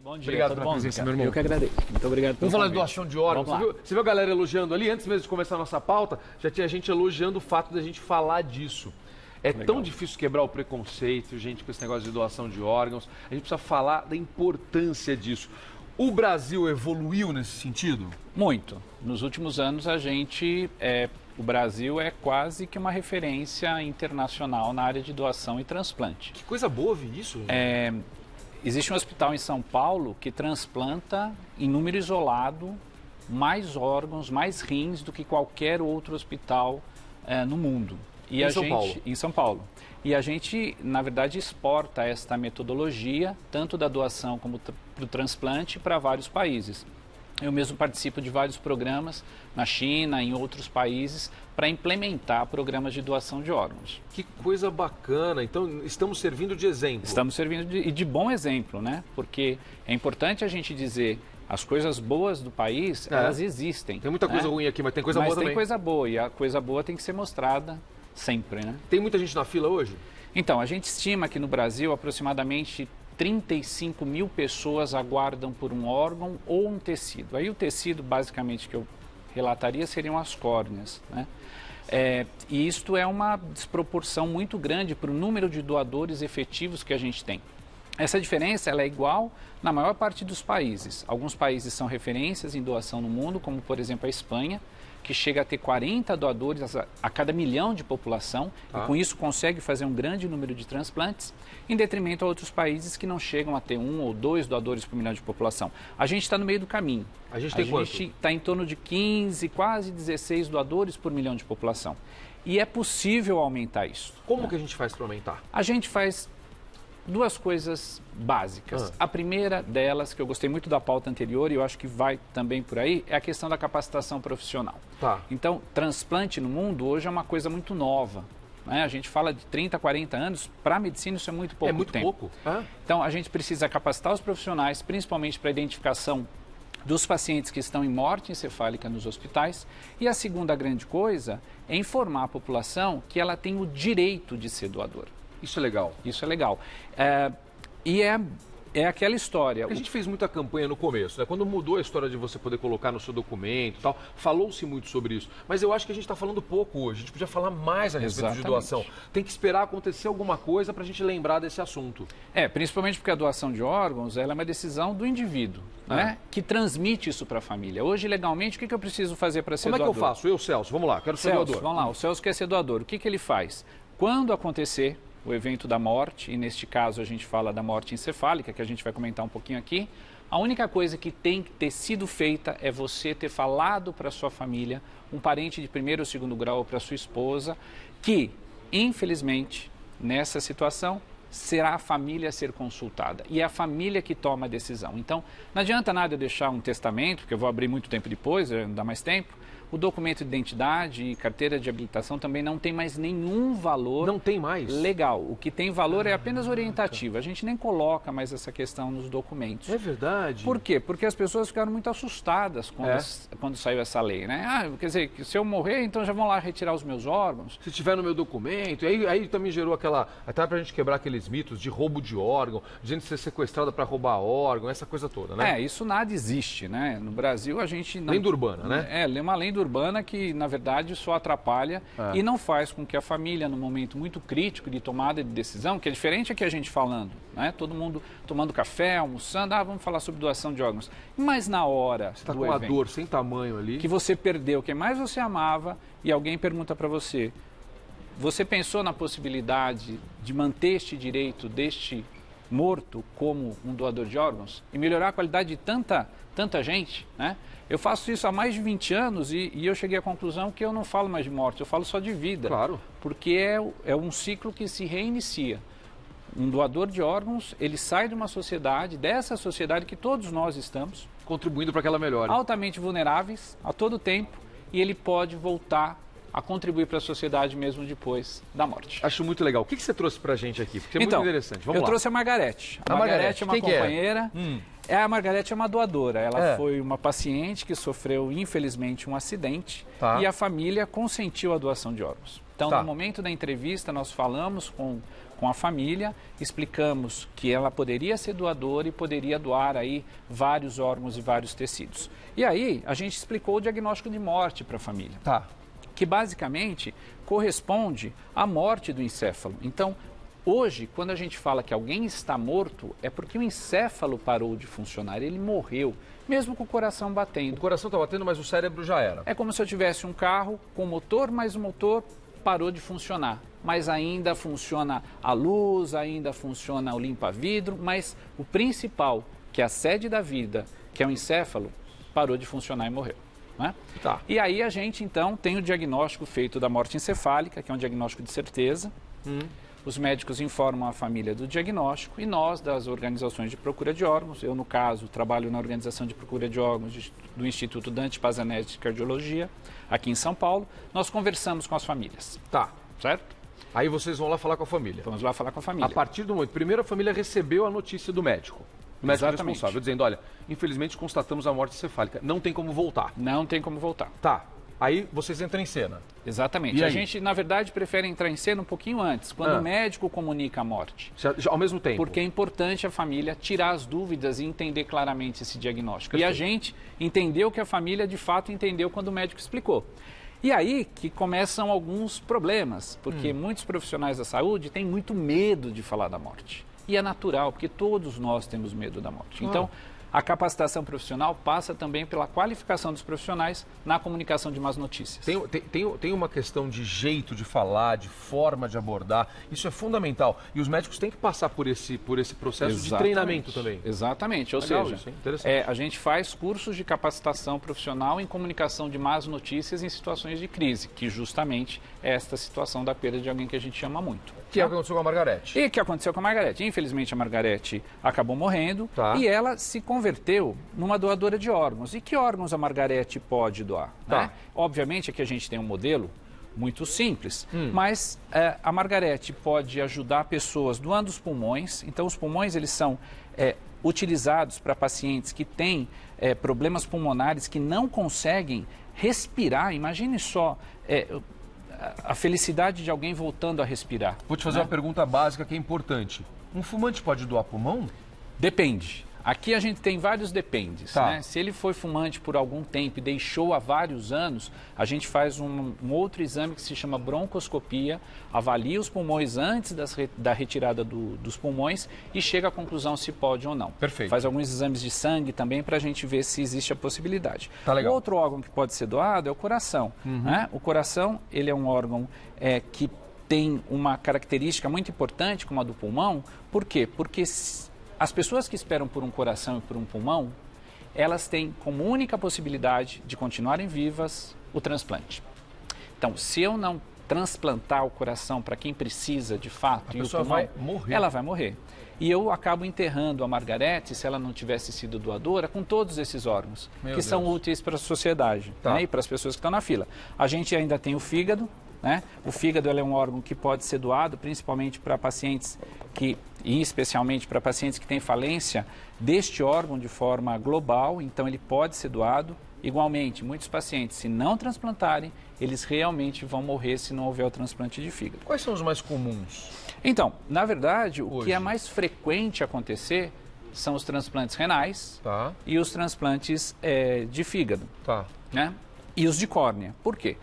Bom dia, obrigado tudo pela bom, presença, Ricardo? meu irmão. Eu que agradeço. Muito obrigado pelo Vamos falar de convite. doação de órgãos. Vamos lá. Você viu a galera elogiando ali? Antes mesmo de começar a nossa pauta, já tinha gente elogiando o fato da gente falar disso. É tão difícil quebrar o preconceito, gente, com esse negócio de doação de órgãos. A gente precisa falar da importância disso. O Brasil evoluiu nesse sentido? Muito. Nos últimos anos, o Brasil é quase que uma referência internacional na área de doação e transplante. Que coisa boa ouvir isso. Existe um hospital em São Paulo que transplanta, em número isolado, mais órgãos, mais rins do que qualquer outro hospital no mundo. E em São Paulo. E a gente, na verdade, exporta esta metodologia, tanto da doação como do transplante, para vários países. Eu mesmo participo de vários programas na China, em outros países, para implementar programas de doação de órgãos. Que coisa bacana. Então, estamos servindo de exemplo. Estamos servindo de bom exemplo, né? Porque é importante a gente dizer, as coisas boas do país, elas existem. Tem muita coisa ruim aqui, mas tem coisa boa também. Mas tem coisa boa, e a coisa boa tem que ser mostrada sempre, né? Tem muita gente na fila hoje? Então, a gente estima que no Brasil aproximadamente 35 mil pessoas aguardam por um órgão ou um tecido. Aí o tecido, basicamente, que eu relataria seriam as córneas, né? E isto é uma desproporção muito grande para o número de doadores efetivos que a gente tem. Essa diferença ela é igual na maior parte dos países. Alguns países são referências em doação no mundo, como por exemplo a Espanha, que chega a ter 40 doadores a cada milhão de população e com isso consegue fazer um grande número de transplantes, em detrimento a outros países que não chegam a ter 1 ou 2 doadores por milhão de população. A gente está no meio do caminho. A gente tem quanto? A gente está em torno de 15, quase 16 doadores por milhão de população. E é possível aumentar isso. Como que a gente faz para aumentar? A gente faz duas coisas básicas. A primeira delas, que eu gostei muito da pauta anterior e eu acho que vai também por aí, é a questão da capacitação profissional. Então, transplante no mundo hoje é uma coisa muito nova, né? A gente fala de 30, 40 anos, para a medicina isso é muito pouco tempo. É muito pouco. Então, a gente precisa capacitar os profissionais, principalmente para a identificação dos pacientes que estão em morte encefálica nos hospitais. E a segunda grande coisa é informar a população que ela tem o direito de ser doador. Isso é legal. Isso é legal. É aquela história. A gente fez muita campanha no começo, né? Quando mudou a história de você poder colocar no seu documento e tal, falou-se muito sobre isso. Mas eu acho que a gente está falando pouco hoje. A gente podia falar mais a respeito de doação. Tem que esperar acontecer alguma coisa para a gente lembrar desse assunto. Principalmente porque a doação de órgãos ela é uma decisão do indivíduo, né? Que transmite isso para a família. Hoje, legalmente, o que eu preciso fazer para ser doador? Como é que eu faço? Eu, Celso, vamos lá, quero ser doador. Vamos lá, o Celso quer ser doador. O que ele faz? Quando acontecer o evento da morte, e neste caso a gente fala da morte encefálica, que a gente vai comentar um pouquinho aqui, a única coisa que tem que ter sido feita é você ter falado para sua família, um parente de primeiro ou segundo grau, para sua esposa, que, infelizmente, nessa situação, será a família a ser consultada. E é a família que toma a decisão. Então, não adianta nada eu deixar um testamento, porque eu vou abrir muito tempo depois, não dá mais tempo. O documento de identidade e carteira de habilitação também não tem mais nenhum valor. Não tem mais? Legal. O que tem valor é apenas orientativo. A gente nem coloca mais essa questão nos documentos. É verdade. Por quê? Porque as pessoas ficaram muito assustadas quando saiu essa lei, né? Quer dizer, se eu morrer, então já vão lá retirar os meus órgãos. Se tiver no meu documento, aí também gerou aquela... Até pra gente quebrar aqueles mitos de roubo de órgão, de gente ser sequestrada para roubar órgão, essa coisa toda, né? Isso nada existe, né? No Brasil a gente não... Lenda urbana, né? É uma lenda urbana que, na verdade, só atrapalha e não faz com que a família, num momento muito crítico de tomada de decisão, que é diferente aqui a gente falando, né? Todo mundo tomando café, almoçando, vamos falar sobre doação de órgãos. Mas na hora você está com a dor sem tamanho ali, que você perdeu quem mais você amava e alguém pergunta para você, você pensou na possibilidade de manter este direito deste morto como um doador de órgãos e melhorar a qualidade de tanta gente, né? Eu faço isso há mais de 20 anos e eu cheguei à conclusão que eu não falo mais de morte, eu falo só de vida. Claro. Porque é um ciclo que se reinicia. Um doador de órgãos, ele sai de uma sociedade, dessa sociedade que todos nós estamos, contribuindo para que ela melhore. Altamente vulneráveis a todo tempo, e ele pode voltar a contribuir para a sociedade mesmo depois da morte. Acho muito legal. O que você trouxe para a gente aqui? Porque é muito interessante. Vamos lá. Eu trouxe a Margarete. A Margarete é uma companheira. A Margarete é uma doadora. Ela foi uma paciente que sofreu, infelizmente, um acidente e a família consentiu a doação de órgãos. Então, no momento da entrevista, nós falamos com com a família, explicamos que ela poderia ser doadora e poderia doar aí vários órgãos e vários tecidos. E aí a gente explicou o diagnóstico de morte para a família, que basicamente corresponde à morte do encéfalo. Então, hoje, quando a gente fala que alguém está morto, é porque o encéfalo parou de funcionar, ele morreu, mesmo com o coração batendo. O coração está batendo, mas o cérebro já era. É como se eu tivesse um carro com motor, mas o motor parou de funcionar. Mas ainda funciona a luz, ainda funciona o limpa-vidro, mas o principal, que é a sede da vida, que é o encéfalo, parou de funcionar e morreu. Né? E aí a gente, então, tem o diagnóstico feito da morte encefálica, que é um diagnóstico de certeza. Os médicos informam a família do diagnóstico e nós, das organizações de procura de órgãos, eu, no caso, trabalho na organização de procura de órgãos do Instituto Dante Pazanese de Cardiologia, aqui em São Paulo, nós conversamos com as famílias. Certo? Aí vocês vão lá falar com a família. Vamos lá falar com a família. A partir do momento, primeiro a família recebeu a notícia do médico. O médico responsável, dizendo, olha, infelizmente constatamos a morte encefálica, não tem como voltar. Não tem como voltar. Aí vocês entram em cena. Exatamente. A gente, na verdade, prefere entrar em cena um pouquinho antes, quando o médico comunica a morte. Ao mesmo tempo? Porque é importante a família tirar as dúvidas e entender claramente esse diagnóstico. E a gente entendeu que a família, de fato, entendeu quando o médico explicou. E aí que começam alguns problemas, porque muitos profissionais da saúde têm muito medo de falar da morte. E é natural, porque todos nós temos medo da morte. Então, a capacitação profissional passa também pela qualificação dos profissionais na comunicação de más notícias. Tem uma questão de jeito de falar, de forma de abordar. Isso é fundamental. E os médicos têm que passar por esse processo de treinamento também. Exatamente. Ou seja, a gente faz cursos de capacitação profissional em comunicação de más notícias em situações de crise, que justamente é esta situação da perda de alguém que a gente ama muito. Que é o que aconteceu com a Margarete. E que aconteceu com a Margarete. Infelizmente, a Margarete acabou morrendo e ela se converteu numa doadora de órgãos. E que órgãos a Margarete pode doar? Né? Obviamente, aqui a gente tem um modelo muito simples, mas a Margarete pode ajudar pessoas doando os pulmões. Então, os pulmões, eles são utilizados para pacientes que têm problemas pulmonares, que não conseguem respirar. Imagine só a felicidade de alguém voltando a respirar. Vou te fazer uma pergunta básica que é importante. Um fumante pode doar pulmão? Depende. Aqui a gente tem vários dependes. Né? Se ele foi fumante por algum tempo e deixou há vários anos, a gente faz um outro exame que se chama broncoscopia, avalia os pulmões antes da retirada dos pulmões e chega à conclusão se pode ou não. Perfeito. Faz alguns exames de sangue também para a gente ver se existe a possibilidade. Legal. O outro órgão que pode ser doado é o coração. Né? O coração, ele é um órgão que tem uma característica muito importante como a do pulmão. Por quê? Porque as pessoas que esperam por um coração e por um pulmão, elas têm como única possibilidade de continuarem vivas o transplante. Então, se eu não transplantar o coração para quem precisa de fato, e o pulmão, vai morrer. Ela vai morrer. E eu acabo enterrando a Margarete, se ela não tivesse sido doadora, com todos esses órgãos, que são úteis para a sociedade, né, e para as pessoas que estão na fila. A gente ainda tem o fígado. Né? O fígado é um órgão que pode ser doado, principalmente para pacientes e especialmente para pacientes que têm falência deste órgão de forma global, então ele pode ser doado. Igualmente, muitos pacientes, se não transplantarem, eles realmente vão morrer se não houver o transplante de fígado. Quais são os mais comuns? Então, na verdade, o que é mais frequente acontecer são os transplantes renais e os transplantes de fígado, né? E os de córnea. Por quê?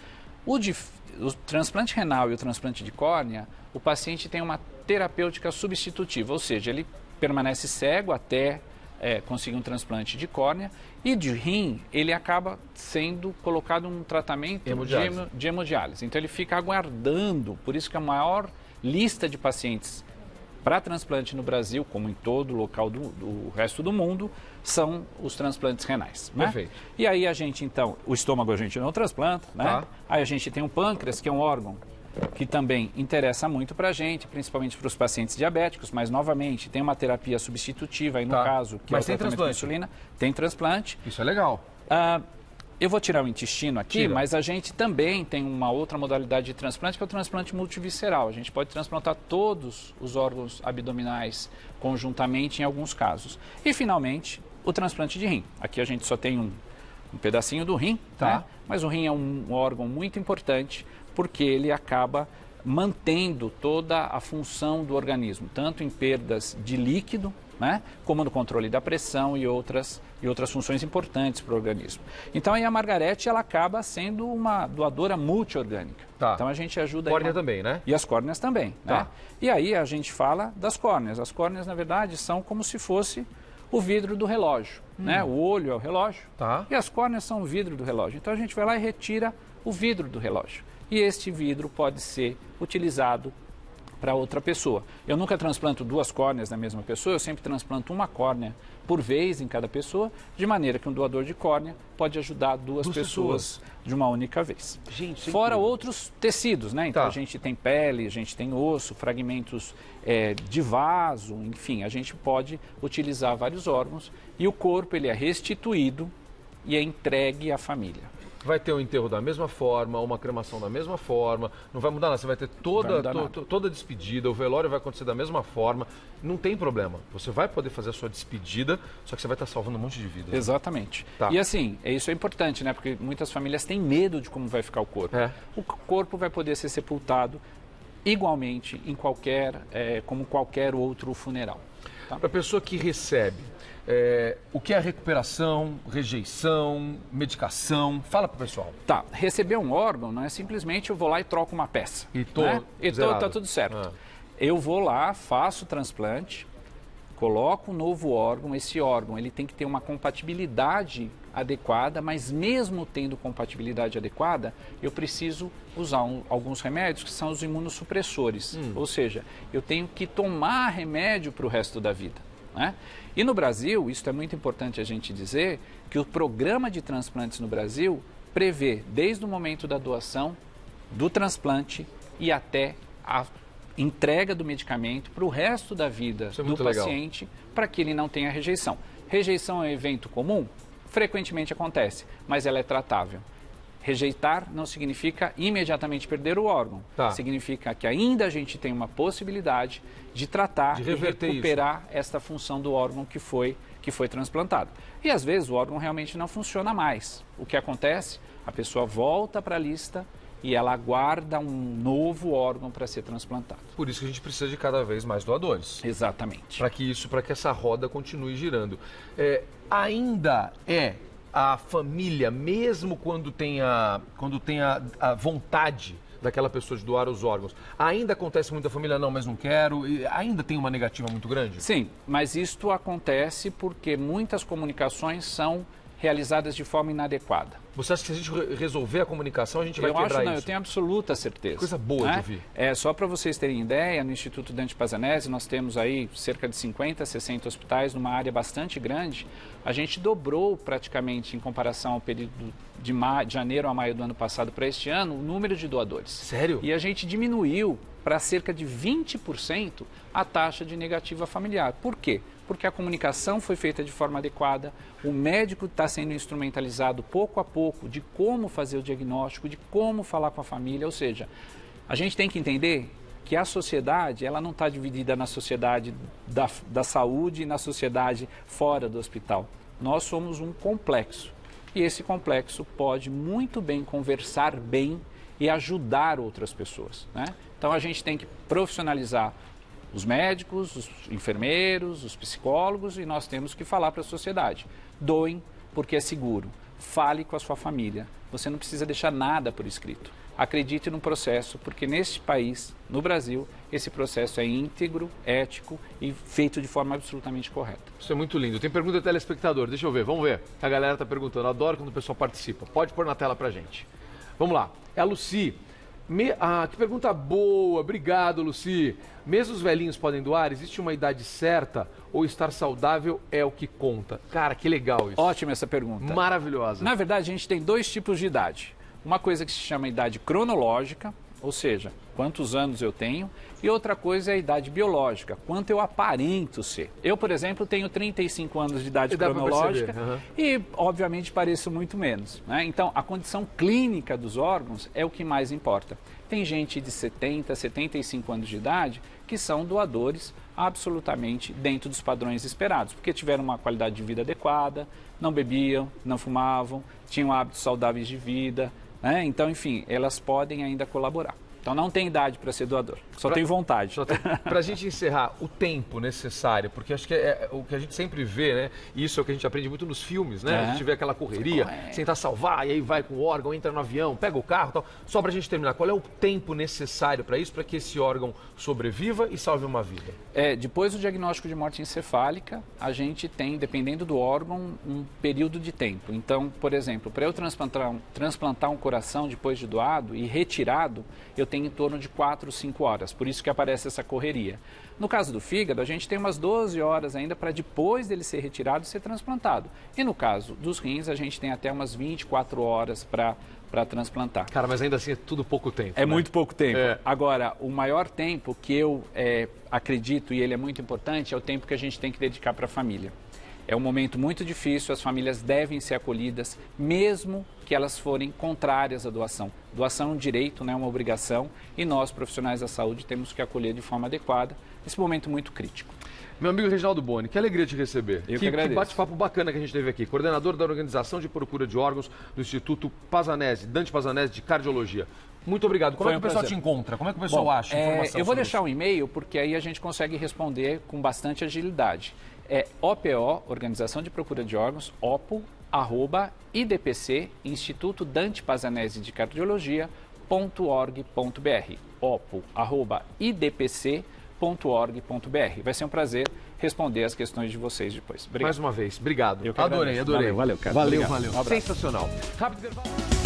O transplante renal e o transplante de córnea, o paciente tem uma terapêutica substitutiva, ou seja, ele permanece cego até conseguir um transplante de córnea, e de rim ele acaba sendo colocado num tratamento de hemodiálise. Então ele fica aguardando, por isso que a maior lista de pacientes para transplante no Brasil, como em todo local do resto do mundo, são os transplantes renais. Né? Perfeito. E aí a gente, então, o estômago a gente não transplanta, né? Aí a gente tem o pâncreas, que é um órgão que também interessa muito para a gente, principalmente para os pacientes diabéticos, mas, novamente, tem uma terapia substitutiva, aí no caso, que é o tratamento com insulina. Tem transplante. Isso é legal. Eu vou tirar o intestino aqui, mas a gente também tem uma outra modalidade de transplante, que é o transplante multivisceral. A gente pode transplantar todos os órgãos abdominais conjuntamente em alguns casos. E, finalmente, o transplante de rim. Aqui a gente só tem um pedacinho do rim, né? Mas o rim é um órgão muito importante porque ele acaba mantendo toda a função do organismo, tanto em perdas de líquido, né, como no controle da pressão e outras funções importantes para o organismo. Então aí a Margarete ela acaba sendo uma doadora multiorgânica. Tá. Então a gente ajuda... Córnea também, né? E as córneas também. Tá. Né? E aí a gente fala das córneas. As córneas, na verdade, são como se fosse o vidro do relógio. Né? O olho é o relógio, Tá. e as córneas são o vidro do relógio. Então a gente vai lá e retira o vidro do relógio. E este vidro pode ser utilizado para outra pessoa. Eu nunca transplanto 2 córneas na mesma pessoa, eu sempre transplanto uma córnea por vez em cada pessoa, de maneira que um doador de córnea pode ajudar duas pessoas de uma única vez. Gente, fora outros tecidos, né? Então Tá. a gente tem pele, a gente tem osso, fragmentos de vaso, enfim, a gente pode utilizar vários órgãos e o corpo ele é restituído e é entregue à família. Vai ter um enterro da mesma forma, uma cremação da mesma forma, não vai mudar nada, você vai ter toda a despedida, o velório vai acontecer da mesma forma, não tem problema. Você vai poder fazer a sua despedida, só que você vai estar salvando um monte de vidas. Exatamente. Tá. E assim, isso é importante, né? Porque muitas famílias têm medo de como vai ficar o corpo. É. O corpo vai poder ser sepultado igualmente em como qualquer outro funeral. Tá? Para a pessoa que recebe, o que é recuperação, rejeição, medicação? Fala para o pessoal. Tá, receber um órgão não é simplesmente eu vou lá e troco uma peça. E tô né? zerado. Tá tudo certo. Ah. Eu vou lá, faço o transplante, coloco um novo órgão. Esse órgão ele tem que ter uma compatibilidade adequada, mas mesmo tendo compatibilidade adequada, eu preciso usar alguns remédios que são os imunossupressores. Ou seja, eu tenho que tomar remédio para o resto da vida. Né? E no Brasil, isso é muito importante a gente dizer, que o programa de transplantes no Brasil prevê, desde o momento da doação, do transplante e até a entrega do medicamento para o resto da vida do paciente, para que ele não tenha rejeição. Rejeição é um evento comum? Frequentemente acontece, mas ela é tratável. Rejeitar não significa imediatamente perder o órgão. Tá. Significa que ainda a gente tem uma possibilidade de tratar e recuperar esta função do órgão que foi transplantado. E às vezes o órgão realmente não funciona mais. O que acontece? A pessoa volta para a lista e ela aguarda um novo órgão para ser transplantado. Por isso que a gente precisa de cada vez mais doadores. Exatamente. Para que essa roda continue girando. Ainda é a família, mesmo quando tem a vontade daquela pessoa de doar os órgãos, ainda acontece muita família, não, mas não quero, e ainda tem uma negativa muito grande? Sim, mas isto acontece porque muitas comunicações são realizadas de forma inadequada. Você acha que se a gente resolver a comunicação, a gente vai quebrar isso? Eu tenho absoluta certeza. Coisa boa de ouvir. Só para vocês terem ideia, no Instituto Dante Pazanese nós temos aí cerca de 50, 60 hospitais numa área bastante grande. A gente dobrou praticamente, em comparação ao período de janeiro a maio do ano passado para este ano, o número de doadores. Sério? E a gente diminuiu para cerca de 20% a taxa de negativa familiar. Por quê? Porque a comunicação foi feita de forma adequada, o médico está sendo instrumentalizado pouco a pouco de como fazer o diagnóstico, de como falar com a família, ou seja, a gente tem que entender que a sociedade ela não está dividida na sociedade da saúde e na sociedade fora do hospital. Nós somos um complexo e esse complexo pode muito bem conversar bem e ajudar outras pessoas. Né? Então a gente tem que profissionalizar os médicos, os enfermeiros, os psicólogos e nós temos que falar para a sociedade. Doem porque é seguro. Fale com a sua família. Você não precisa deixar nada por escrito. Acredite no processo, porque neste país, no Brasil, esse processo é íntegro, ético e feito de forma absolutamente correta. Isso é muito lindo. Tem pergunta do telespectador, deixa eu ver, vamos ver. A galera está perguntando, adoro quando o pessoal participa. Pode pôr na tela pra gente. Vamos lá. É a Lucy. Que pergunta boa, obrigado, Lucy. Mesmo os velhinhos podem doar? Existe uma idade certa ou estar saudável é o que conta? Cara, que legal isso. Ótima essa pergunta. Maravilhosa. Na verdade, a gente tem 2 tipos de idade. Uma coisa que se chama idade cronológica, ou seja, quantos anos eu tenho, e outra coisa é a idade biológica, quanto eu aparento ser. Eu, por exemplo, tenho 35 anos de idade cronológica e, obviamente, pareço muito menos. Né? Então, a condição clínica dos órgãos é o que mais importa. Tem gente de 70, 75 anos de idade que são doadores absolutamente dentro dos padrões esperados, porque tiveram uma qualidade de vida adequada, não bebiam, não fumavam, tinham hábitos saudáveis de vida, né? Então, enfim, elas podem ainda colaborar. Então não tem idade para ser doador, só tem vontade. Para a gente encerrar, o tempo necessário, porque acho que é o que a gente sempre vê, né? E isso é o que a gente aprende muito nos filmes, né? A gente vê aquela correria, tentar salvar, e aí vai com o órgão, entra no avião, pega o carro e tal. Só para a gente terminar, qual é o tempo necessário para isso, para que esse órgão sobreviva e salve uma vida? Depois do diagnóstico de morte encefálica, a gente tem, dependendo do órgão, um período de tempo. Então, por exemplo, para eu transplantar um coração depois de doado e retirado, eu tenho em torno de 4, 5 horas. Por isso que aparece essa correria. No caso do fígado, a gente tem umas 12 horas ainda para depois dele ser retirado ser transplantado. E no caso dos rins, a gente tem até umas 24 horas para transplantar. Cara, mas ainda assim é tudo pouco tempo. É, né? Muito pouco tempo. Agora, o maior tempo que eu acredito, e ele é muito importante, é o tempo que a gente tem que dedicar para a família. É um momento muito difícil, as famílias devem ser acolhidas, mesmo que elas forem contrárias à doação. Doação é um direito, não é uma obrigação, e nós, profissionais da saúde, temos que acolher de forma adequada nesse momento muito crítico. Meu amigo Reginaldo Boni, que alegria te receber. Eu que agradeço. Que bate-papo bacana que a gente teve aqui. Coordenador da Organização de Procura de Órgãos do Instituto Pazanese, Dante Pazanese de Cardiologia. Muito obrigado. Como é que o pessoal te encontra? Como é que o pessoal acha informação? Eu vou deixar um e-mail, porque aí a gente consegue responder com bastante agilidade. É OPO, Organização de Procura de Órgãos, opo@idpc, Instituto Dante Pazanese de Cardiologia.org.br. opo@idpc.org.br. Vai ser um prazer responder as questões de vocês depois. Obrigado. Mais uma vez, obrigado. Eu que agradeço. Adorei. Valeu, cara. Valeu. Um abraço. Sensacional. Rápido intervalo.